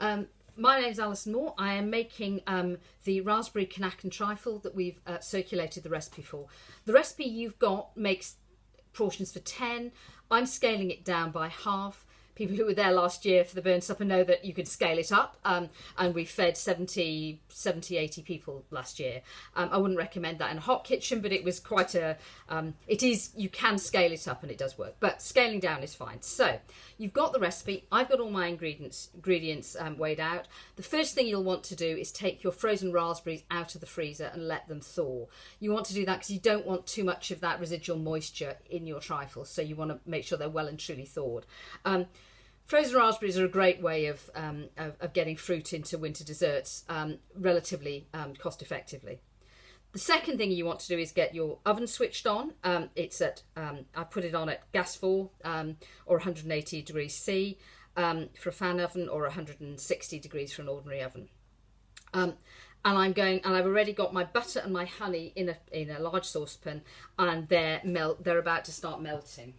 My name's Alison Moore. I am making the raspberry Knacken trifle that we've circulated the recipe for. The recipe you've got makes portions for 10. I'm scaling it down by half. People who were there last year for the Burn Supper know that you can scale it up, and we fed 80 people last year. I wouldn't recommend that in a hot kitchen, but it was quite a, you can scale it up and it does work, but scaling down is fine. So you've got the recipe. I've got all my ingredients weighed out. The first thing you'll want to do is take your frozen raspberries out of the freezer and let them thaw. You want to do that because you don't want too much of that residual moisture in your trifle, so you want to make sure they're well and truly thawed. Frozen raspberries are a great way of getting fruit into winter desserts relatively cost effectively. The second thing you want to do is get your oven switched on. It's at I put it on at gas 4 or 180 degrees C for a fan oven, or 160 degrees for an ordinary oven. And I've already got my butter and my honey in a large saucepan, and they're about to start melting.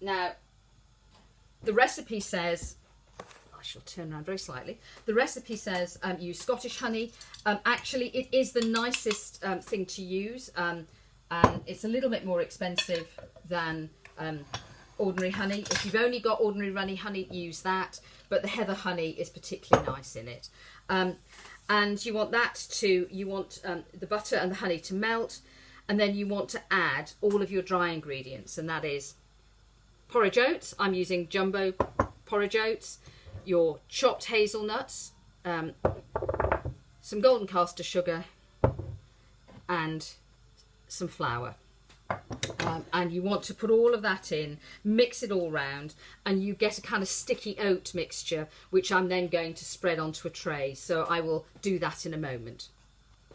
Now, the recipe says, I shall turn around very slightly. The recipe says use Scottish honey. Actually, it is the nicest thing to use, and it's a little bit more expensive than ordinary honey. If you've only got ordinary honey, use that. But the heather honey is particularly nice in it. And you want the butter and the honey to melt, and then you want to add all of your dry ingredients, and that is porridge oats. I'm using jumbo porridge oats, your chopped hazelnuts, some golden caster sugar, and some flour. And you want to put all of that in, mix it all round, and you get a kind of sticky oat mixture, which I'm then going to spread onto a tray. So I will do that in a moment.